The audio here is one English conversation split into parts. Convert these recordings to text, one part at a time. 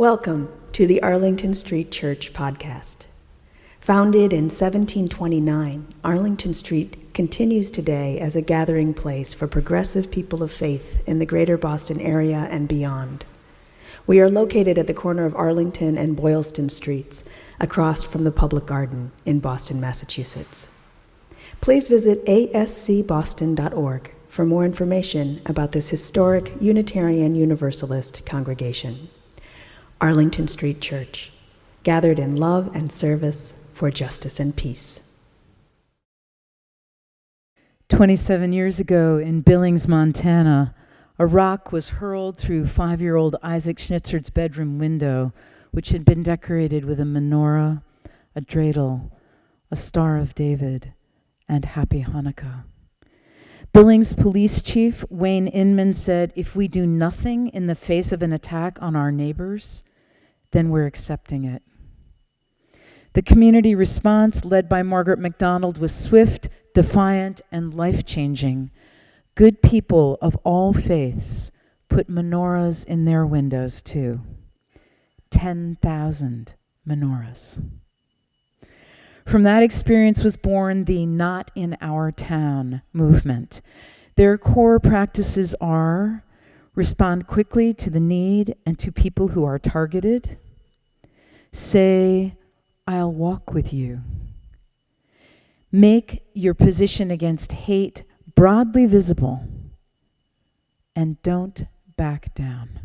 Welcome to the Arlington Street Church podcast. Founded in 1729, Arlington Street continues today as a gathering place for progressive people of faith in the greater Boston area and beyond. We are located at the corner of Arlington and Boylston Streets, across from the Public Garden in Boston, Massachusetts. Please visit ascboston.org for more information about this historic Unitarian Universalist congregation. Arlington Street Church, gathered in love and service for justice and peace. 27 years ago in Billings, Montana, a rock was hurled through 5-year-old Isaac Schnitzer's bedroom window, which had been decorated with a menorah, a dreidel, a Star of David, and Happy Hanukkah. Billings Police Chief Wayne Inman said, "If we do nothing in the face of an attack on our neighbors, then we're accepting it." The community response, led by Margaret McDonald, was swift, defiant, and life-changing. Good people of all faiths put menorahs in their windows too. 10,000 menorahs. From that experience was born the Not in Our Town movement. Their core practices are: respond quickly to the need and to people who are targeted. Say, "I'll walk with you." Make your position against hate broadly visible, and don't back down.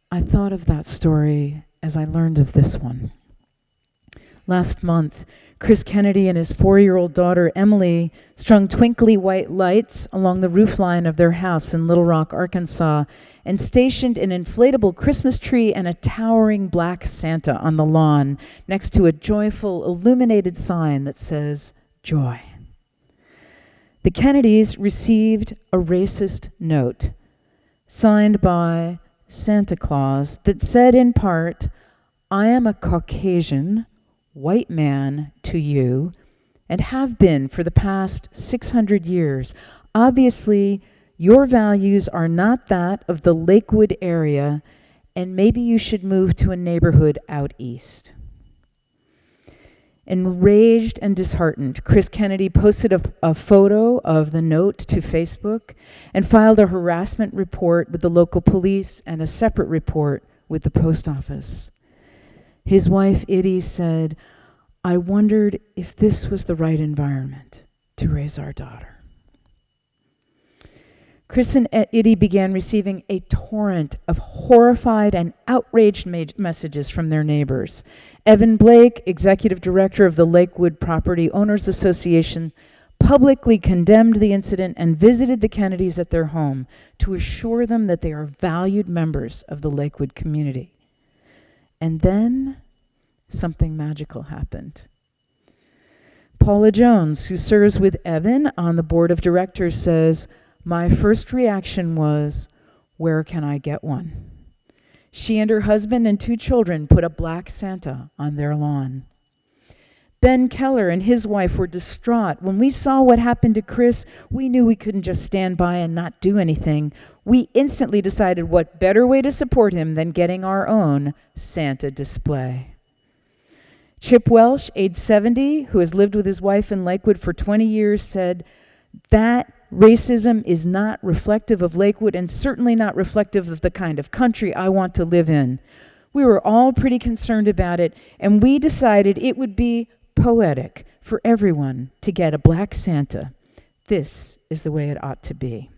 I thought of that story as I learned of this one. Last month, Chris Kennedy and his 4-year-old daughter, Emily, strung twinkly white lights along the roofline of their house in Little Rock, Arkansas, and stationed an inflatable Christmas tree and a towering black Santa on the lawn next to a joyful, illuminated sign that says, "Joy." The Kennedys received a racist note signed by Santa Claus that said in part, "I am a Caucasian white man to you, and have been for the past 600 years. Obviously, your values are not that of the Lakewood area, and maybe you should move to a neighborhood out east." Enraged and disheartened, Chris Kennedy posted a photo of the note to Facebook and filed a harassment report with the local police and a separate report with the post office. His wife, Iddy, said, "I wondered if this was the right environment to raise our daughter." Chris and Iddy began receiving a torrent of horrified and outraged messages from their neighbors. Evan Blake, executive director of the Lakewood Property Owners Association, publicly condemned the incident and visited the Kennedys at their home to assure them that they are valued members of the Lakewood community. And then something magical happened. Paula Jones, who serves with Evan on the board of directors, says, "My first reaction was, where can I get one?" She and her husband and 2 children put a black Santa on their lawn. Ben Keller and his wife were distraught. "When we saw what happened to Chris, we knew we couldn't just stand by and not do anything. We instantly decided what better way to support him than getting our own Santa display." Chip Welsh, age 70, who has lived with his wife in Lakewood for 20 years, said, "That racism is not reflective of Lakewood and certainly not reflective of the kind of country I want to live in. We were all pretty concerned about it, and we decided it would be poetic for everyone to get a black Santa. This is the way it ought to be."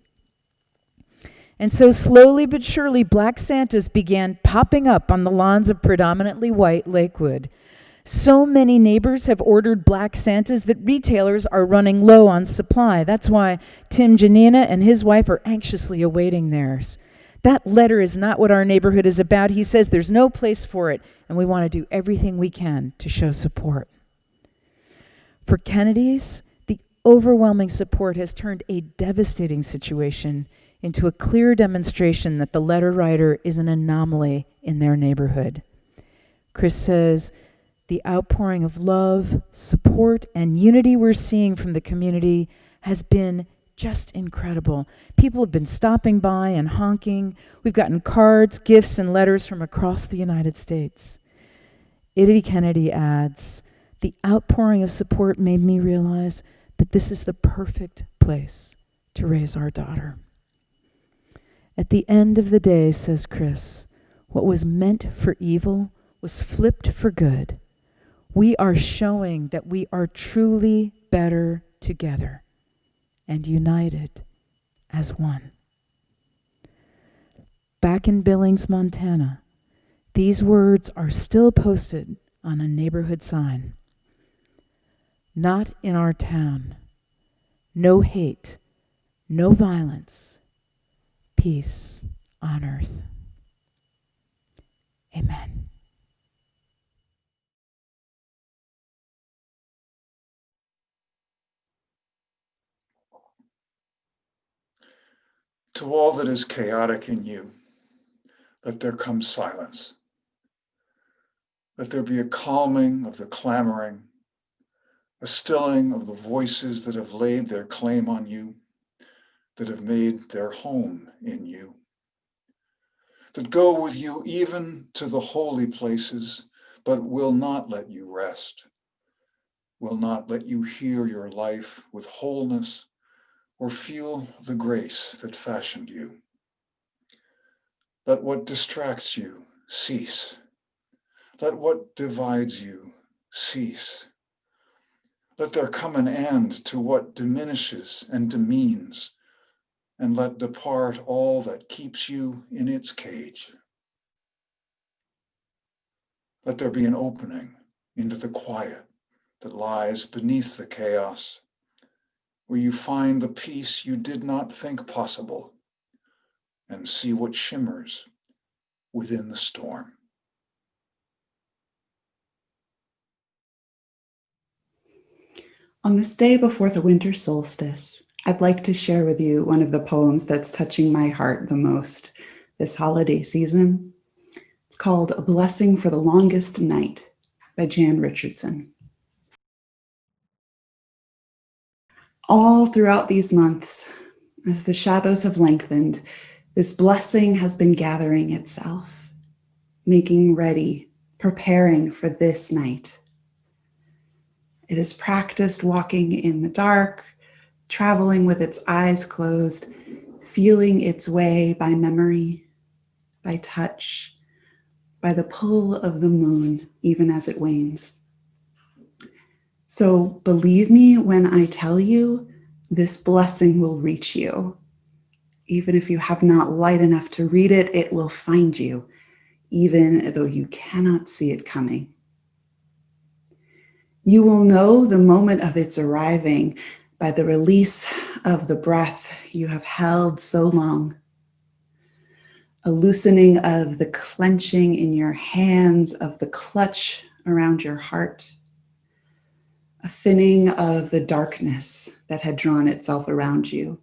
And so slowly but surely, black Santas began popping up on the lawns of predominantly white Lakewood. So many neighbors have ordered black Santas that retailers are running low on supply. That's why Tim Janina and his wife are anxiously awaiting theirs. "That letter is not what our neighborhood is about," he says. "There's no place for it, and we want to do everything we can to show support." For Kennedys, the overwhelming support has turned a devastating situation into a clear demonstration that the letter writer is an anomaly in their neighborhood. Chris says, "The outpouring of love, support, and unity we're seeing from the community has been just incredible. People have been stopping by and honking. We've gotten cards, gifts, and letters from across the United States. Itty Kennedy adds, the outpouring of support made me realize that this is the perfect place to raise our daughter. At the end of the day, says Chris, what was meant for evil was flipped for good. We are showing that we are truly better together and united as one. Back in Billings, Montana, these words are still posted on a neighborhood sign. Not in our town. No hate, no violence, peace on earth. Amen. To all that is chaotic in you, let there come silence. Let there be a calming of the clamoring, a stilling of the voices that have laid their claim on you, that have made their home in you, that go with you even to the holy places, but will not let you rest, will not let you hear your life with wholeness or feel the grace that fashioned you. Let what distracts you cease. Let what divides you cease. Let there come an end to what diminishes and demeans, and let depart all that keeps you in its cage. Let there be an opening into the quiet that lies beneath the chaos, where you find the peace you did not think possible and see what shimmers within the storm. On this day before the winter solstice, I'd like to share with you one of the poems that's touching my heart the most this holiday season. It's called A Blessing for the Longest Night by Jan Richardson. All throughout these months, as the shadows have lengthened, this blessing has been gathering itself, making ready, preparing for this night. It is practiced walking in the dark, traveling with its eyes closed, feeling its way by memory, by touch, by the pull of the moon, even as it wanes. So believe me when I tell you, this blessing will reach you. Even if you have not light enough to read it, it will find you, even though you cannot see it coming. You will know the moment of its arriving by the release of the breath you have held so long, a loosening of the clenching in your hands, of the clutch around your heart, a thinning of the darkness that had drawn itself around you.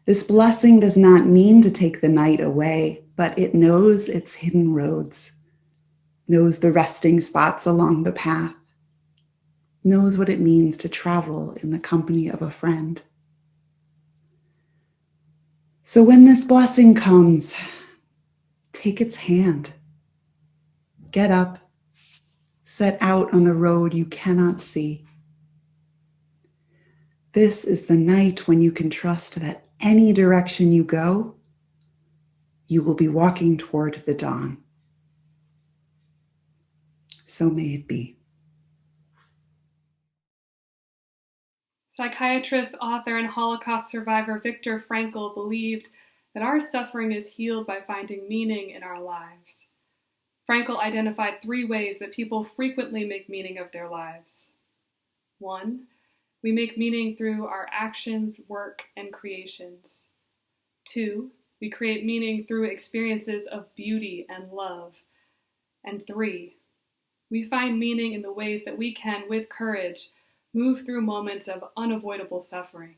This blessing does not mean to take the night away, but it knows its hidden roads, knows the resting spots along the path, knows what it means to travel in the company of a friend. So when this blessing comes, take its hand, get up, set out on the road you cannot see. This is the night when you can trust that any direction you go, you will be walking toward the dawn. So may it be. Psychiatrist, author, and Holocaust survivor Viktor Frankl believed that our suffering is healed by finding meaning in our lives. Frankl identified 3 ways that people frequently make meaning of their lives. 1, we make meaning through our actions, work, and creations. 2, we create meaning through experiences of beauty and love. And 3, we find meaning in the ways that we can, with courage, move through moments of unavoidable suffering.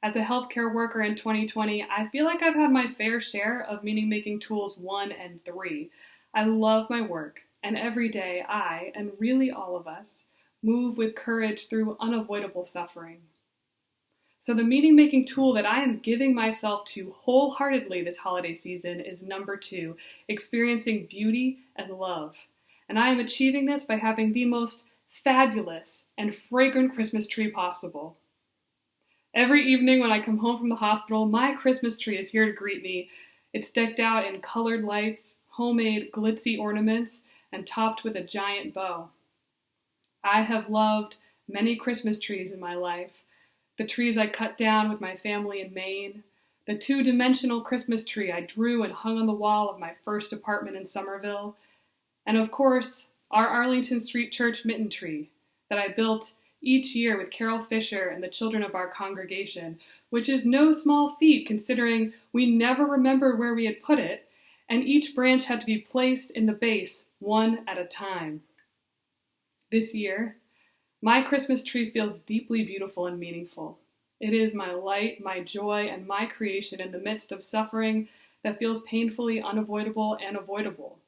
As a healthcare worker in 2020, I feel like I've had my fair share of meaning-making tools 1 and 3. I love my work, and every day I, and really all of us, move with courage through unavoidable suffering. So the meaning-making tool that I am giving myself to wholeheartedly this holiday season is number 2, experiencing beauty and love. And I am achieving this by having the most fabulous and fragrant Christmas tree possible. Every evening when I come home from the hospital, my Christmas tree is here to greet me. It's decked out in colored lights, homemade glitzy ornaments, and topped with a giant bow. I have loved many Christmas trees in my life. The trees I cut down with my family in Maine, the 2-dimensional Christmas tree I drew and hung on the wall of my first apartment in Somerville, and of course, our Arlington Street Church mitten tree that I built each year with Carol Fisher and the children of our congregation, which is no small feat considering we never remembered where we had put it, and each branch had to be placed in the base one at a time. This year, my Christmas tree feels deeply beautiful and meaningful. It is my light, my joy, and my creation in the midst of suffering that feels painfully unavoidable and avoidable.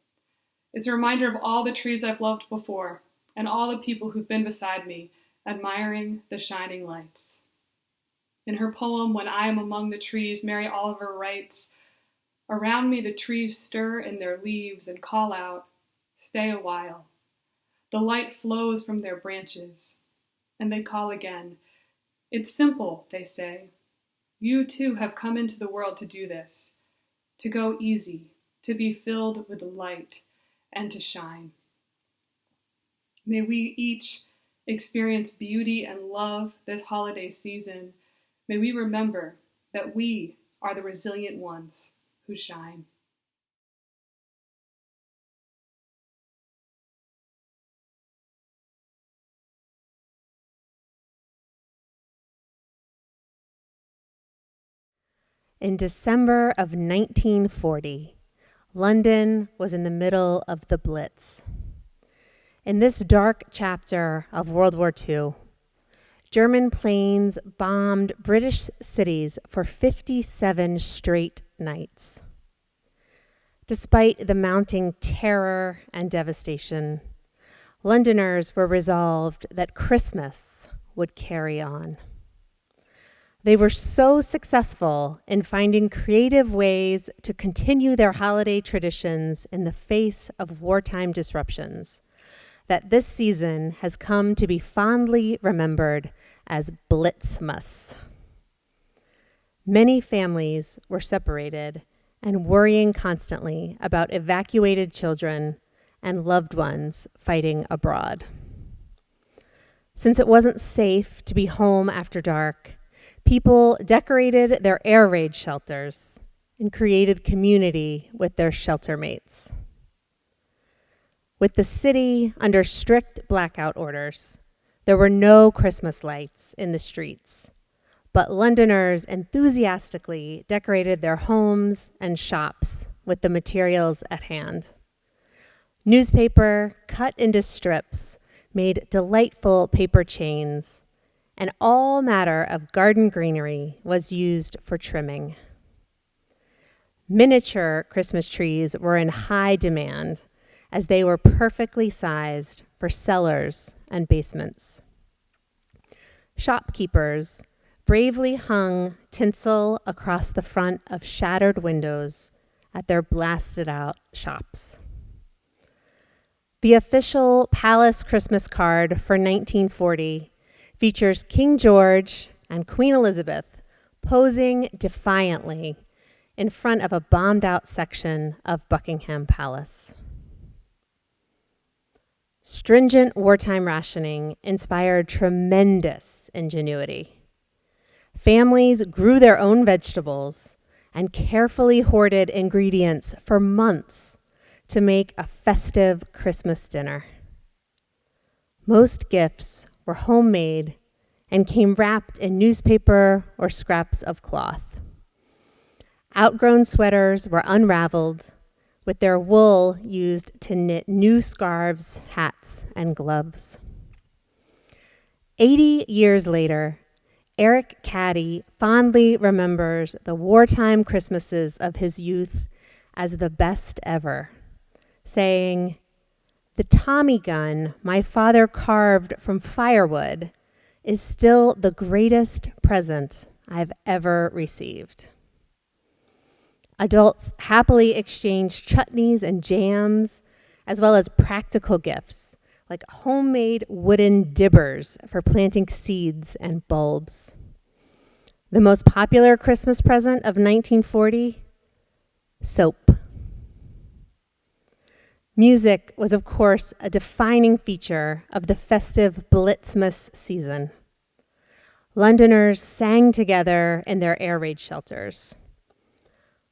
It's a reminder of all the trees I've loved before and all the people who've been beside me, admiring the shining lights. In her poem, When I Am Among the Trees, Mary Oliver writes, "Around me the trees stir in their leaves and call out, 'Stay a while.' The light flows from their branches, and they call again. 'It's simple,' they say. 'You too have come into the world to do this, to go easy, to be filled with light, and to shine.' May we each experience beauty and love this holiday season. May we remember that we are the resilient ones who shine." In December of 1940, London was in the middle of the Blitz. In this dark chapter of World War II, German planes bombed British cities for 57 straight nights. Despite the mounting terror and devastation, Londoners were resolved that Christmas would carry on. They were so successful in finding creative ways to continue their holiday traditions in the face of wartime disruptions that this season has come to be fondly remembered as Blitzmas. Many families were separated and worrying constantly about evacuated children and loved ones fighting abroad. Since it wasn't safe to be home after dark, people decorated their air raid shelters and created community with their shelter mates. With the city under strict blackout orders, there were no Christmas lights in the streets, but Londoners enthusiastically decorated their homes and shops with the materials at hand. Newspaper cut into strips made delightful paper chains, and all manner of garden greenery was used for trimming. Miniature Christmas trees were in high demand as they were perfectly sized for cellars and basements. Shopkeepers bravely hung tinsel across the front of shattered windows at their blasted out shops. The official Palace Christmas card for 1940 features King George and Queen Elizabeth posing defiantly in front of a bombed-out section of Buckingham Palace. Stringent wartime rationing inspired tremendous ingenuity. Families grew their own vegetables and carefully hoarded ingredients for months to make a festive Christmas dinner. Most gifts were homemade and came wrapped in newspaper or scraps of cloth. Outgrown sweaters were unraveled, with their wool used to knit new scarves, hats, and gloves. 80 years later, Eric Caddy fondly remembers the wartime Christmases of his youth as the best ever, saying, The Tommy gun my father carved from firewood is still the greatest present I've ever received. Adults happily exchange chutneys and jams, as well as practical gifts like homemade wooden dibbers for planting seeds and bulbs. The most popular Christmas present of 1940? Soap. Music was, of course, a defining feature of the festive Blitzmas season. Londoners sang together in their air raid shelters.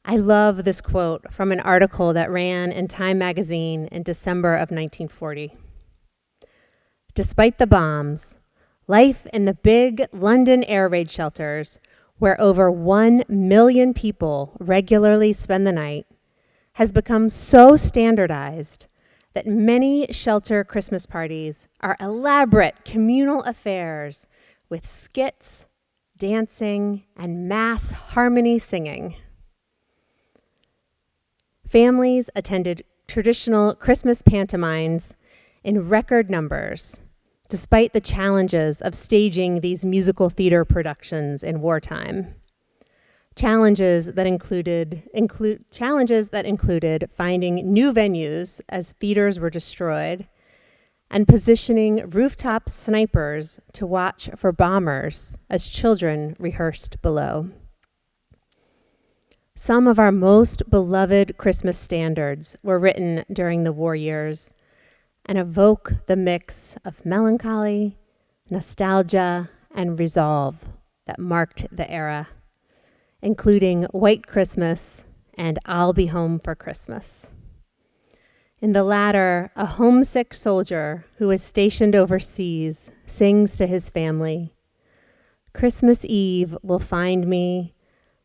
I love this quote from an article that ran in Time magazine in December of 1940. Despite the bombs, life in the big London air raid shelters, where over 1 million people regularly spend the night, has become so standardized that many shelter Christmas parties are elaborate communal affairs with skits, dancing, and mass harmony singing. Families attended traditional Christmas pantomimes in record numbers, despite the challenges of staging these musical theater productions in wartime. Challenges that included finding new venues as theaters were destroyed and positioning rooftop snipers to watch for bombers as children rehearsed below. Some of our most beloved Christmas standards were written during the war years and evoke the mix of melancholy, nostalgia, and resolve that marked the era, including White Christmas and I'll Be Home for Christmas. In the latter, a homesick soldier who is stationed overseas sings to his family, "Christmas Eve will find me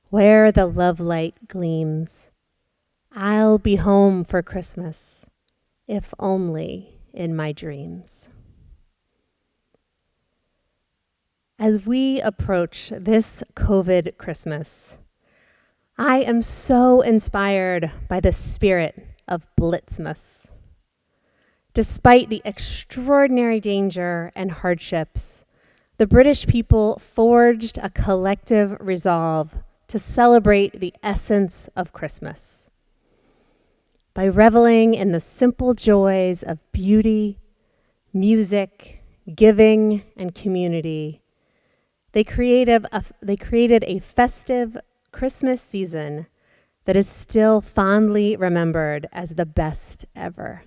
where the love light gleams. I'll be home for Christmas, if only in my dreams." As we approach this COVID Christmas, I am so inspired by the spirit of Blitzmas. Despite the extraordinary danger and hardships, the British people forged a collective resolve to celebrate the essence of Christmas. By reveling in the simple joys of beauty, music, giving, and community, they created a festive Christmas season that is still fondly remembered as the best ever.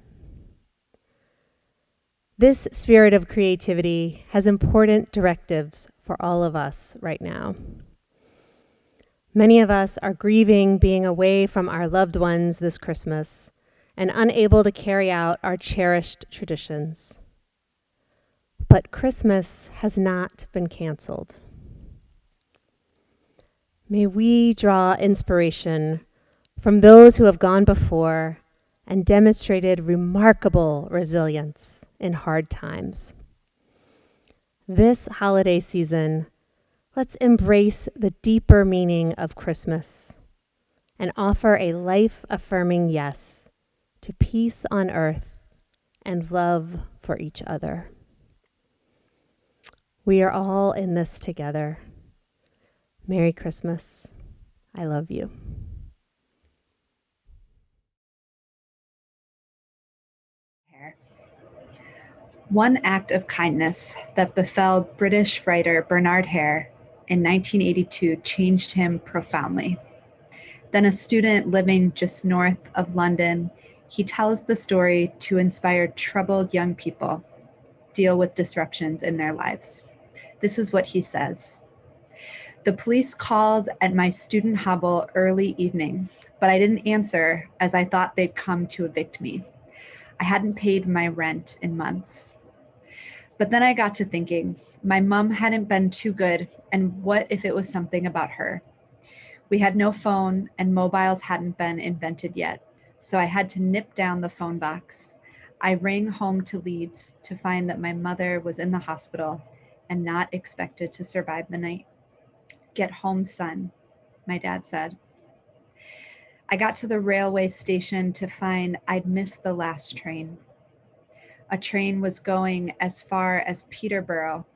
This spirit of creativity has important directives for all of us right now. Many of us are grieving being away from our loved ones this Christmas and unable to carry out our cherished traditions. But Christmas has not been canceled. May we draw inspiration from those who have gone before and demonstrated remarkable resilience in hard times. This holiday season, let's embrace the deeper meaning of Christmas and offer a life-affirming yes to peace on earth and love for each other. We are all in this together. Merry Christmas. I love you. One act of kindness that befell British writer Bernard Hare in 1982 changed him profoundly. Then a student living just north of London, he tells the story to inspire troubled young people deal with disruptions in their lives. This is what he says. "The police called at my student hovel early evening, but I didn't answer as I thought they'd come to evict me. I hadn't paid my rent in months. But then I got to thinking, my mom hadn't been too good, and what if it was something about her? We had no phone, and mobiles hadn't been invented yet, so I had to nip down the phone box. I rang home to Leeds to find that my mother was in the hospital and not expected to survive the night. 'Get home, son,' my dad said. I got to the railway station to find I'd missed the last train. A train was going as far as Peterborough,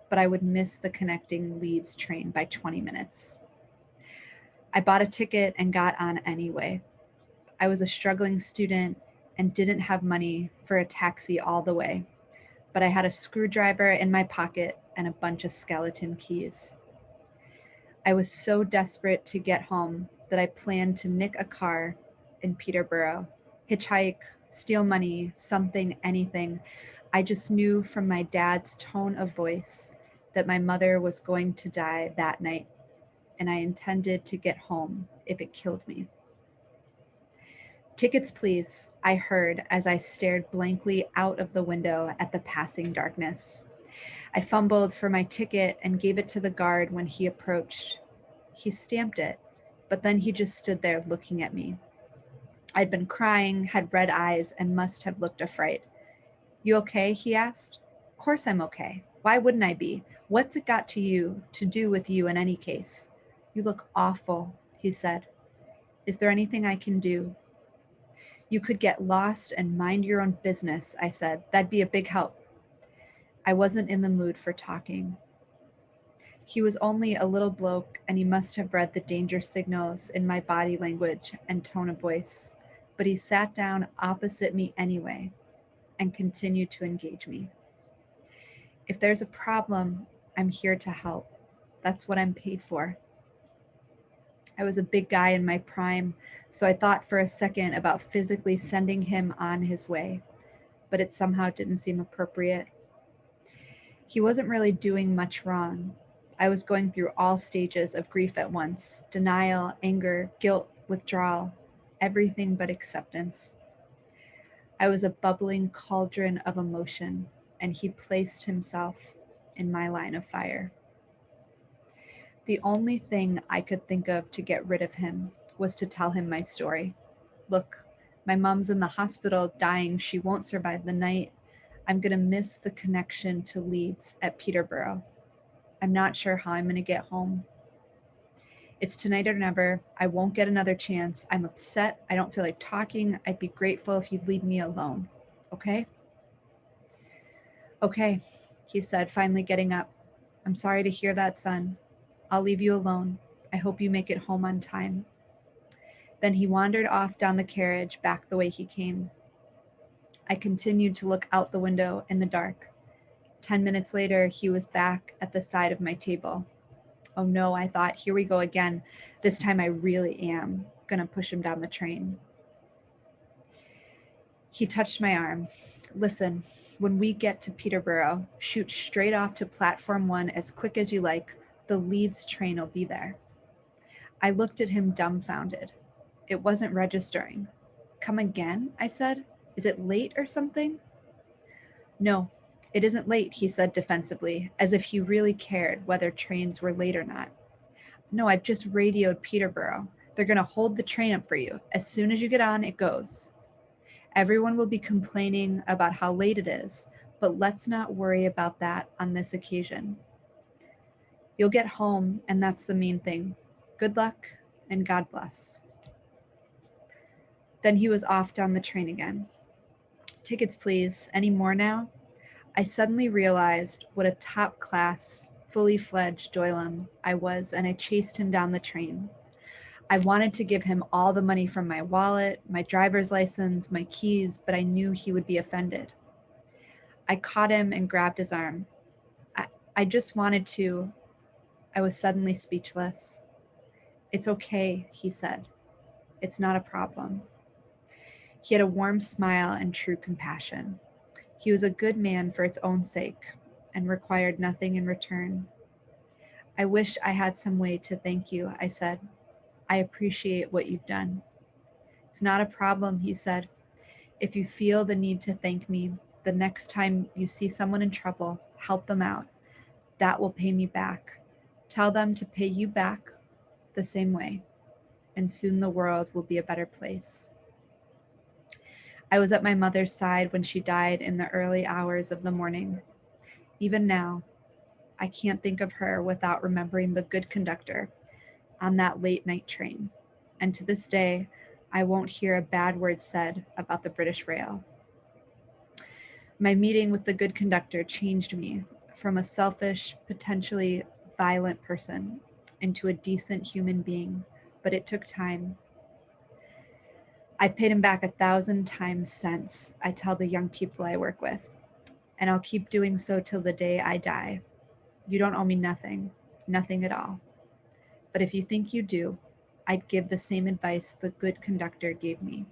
but I would miss the connecting Leeds train by 20 minutes. I bought a ticket and got on anyway. I was a struggling student and didn't have money for a taxi all the way, but I had a screwdriver in my pocket and a bunch of skeleton keys. I was so desperate to get home that I planned to nick a car in Peterborough, hitchhike, steal money, something, anything. I just knew from my dad's tone of voice that my mother was going to die that night, and I intended to get home if it killed me. "Tickets, please," I heard as I stared blankly out of the window at the passing darkness. I fumbled for my ticket and gave it to the guard when he approached. He stamped it, but then he just stood there looking at me. I'd been crying, had red eyes, and must have looked a fright. "You okay?" he asked. "Of course I'm okay. Why wouldn't I be? What's it got to do with you in any case?" "You look awful," he said. "Is there anything I can do?" "You could get lost and mind your own business," I said. "That'd be a big help." I wasn't in the mood for talking. He was only a little bloke, and he must have read the danger signals in my body language and tone of voice, but he sat down opposite me anyway and continued to engage me. "If there's a problem, I'm here to help. That's what I'm paid for." I was a big guy in my prime, so I thought for a second about physically sending him on his way, but it somehow didn't seem appropriate. He wasn't really doing much wrong. I was going through all stages of grief at once: denial, anger, guilt, withdrawal, everything but acceptance. I was a bubbling cauldron of emotion, and he placed himself in my line of fire. The only thing I could think of to get rid of him was to tell him my story. "Look, my mom's in the hospital dying. She won't survive the night. I'm going to miss the connection to Leeds at Peterborough. I'm not sure how I'm going to get home. It's tonight or never. I won't get another chance. I'm upset. I don't feel like talking. I'd be grateful if you'd leave me alone. Okay?" "Okay," he said, finally getting up. "I'm sorry to hear that, son. I'll leave you alone. I hope you make it home on time." Then he wandered off down the carriage back the way he came. I continued to look out the window in the dark. 10 minutes later, he was back at the side of my table. Oh no, I thought, here we go again. This time I really am gonna push him down the train. He touched my arm. "Listen, when we get to Peterborough, shoot straight off to platform 1 as quick as you like. The Leeds train will be there." I looked at him dumbfounded. It wasn't registering. "Come again?" I said. "Is it late or something?" "No, it isn't late," he said defensively, as if he really cared whether trains were late or not. "No, I've just radioed Peterborough. They're going to hold the train up for you. As soon as you get on, it goes. Everyone will be complaining about how late it is, but let's not worry about that on this occasion. You'll get home, and that's the main thing. Good luck, and God bless." Then he was off down the train again. "Tickets, please. Any more now?" I suddenly realized what a top-class, fully fledged doylem I was, and I chased him down the train. I wanted to give him all the money from my wallet, my driver's license, my keys, but I knew he would be offended. I caught him and grabbed his arm. I just wanted to. I was suddenly speechless. "It's okay," he said. "It's not a problem." He had a warm smile and true compassion. He was a good man for its own sake and required nothing in return. "I wish I had some way to thank you," I said. "I appreciate what you've done." "It's not a problem," he said. "If you feel the need to thank me, the next time you see someone in trouble, help them out. That will pay me back. Tell them to pay you back the same way, and soon the world will be a better place." I was at my mother's side when she died in the early hours of the morning. Even now, I can't think of her without remembering the good conductor on that late night train. And to this day, I won't hear a bad word said about the British Rail. My meeting with the good conductor changed me from a selfish, potentially violent person into a decent human being, but it took time. I've paid him back 1,000 times since, I tell the young people I work with, and I'll keep doing so till the day I die. You don't owe me nothing, nothing at all. But if you think you do, I'd give the same advice the good conductor gave me.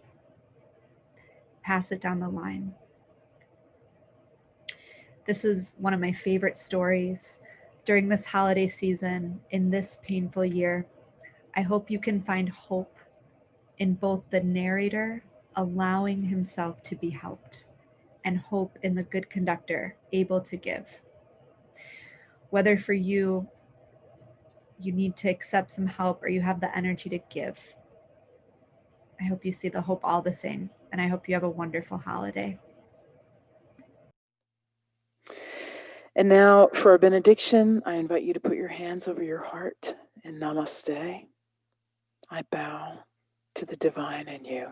Pass it down the line. This is one of my favorite stories during this holiday season, in this painful year. I hope you can find hope in both the narrator allowing himself to be helped and hope in the good conductor able to give. Whether for you need to accept some help or you have the energy to give, I hope you see the hope all the same, and I hope you have a wonderful holiday. And now for our benediction, I invite you to put your hands over your heart and namaste. I bow to the divine in you.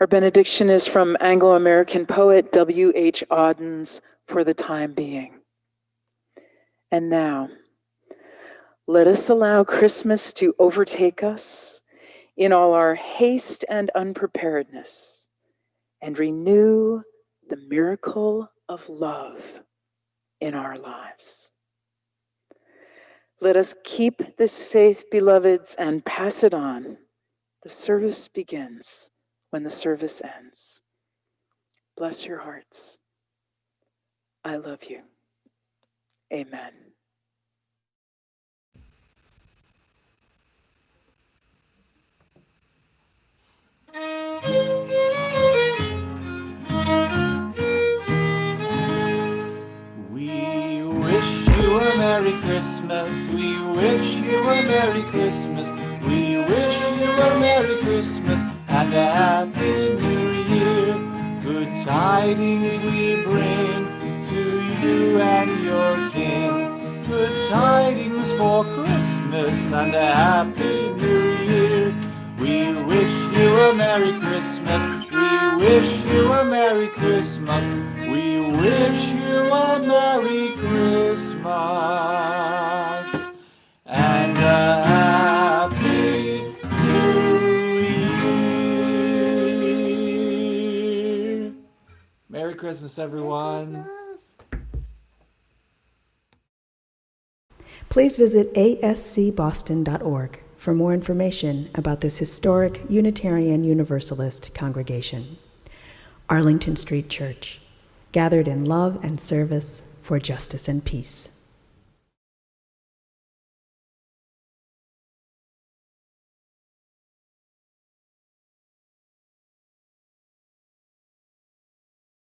Our benediction is from Anglo-American poet W.H. Auden's For the Time Being. And now, let us allow Christmas to overtake us in all our haste and unpreparedness, and renew the miracle of love in our lives. Let us keep this faith, beloveds, and pass it on. The service begins when the service ends. Bless your hearts. I love you. Amen. We wish you a Merry Christmas. We wish you a Merry Christmas. We wish you a Merry Christmas and a Happy New Year. Good tidings we bring to you and your King. Good tidings for Christmas and a Happy New Year. We wish you a Merry Christmas. We wish you a Merry Christmas. We wish you a Merry Christmas and a Happy New Year. Merry Christmas, everyone. Please visit ascboston.org for more information about this historic Unitarian Universalist congregation. Arlington Street Church, gathered in love and service for justice and peace.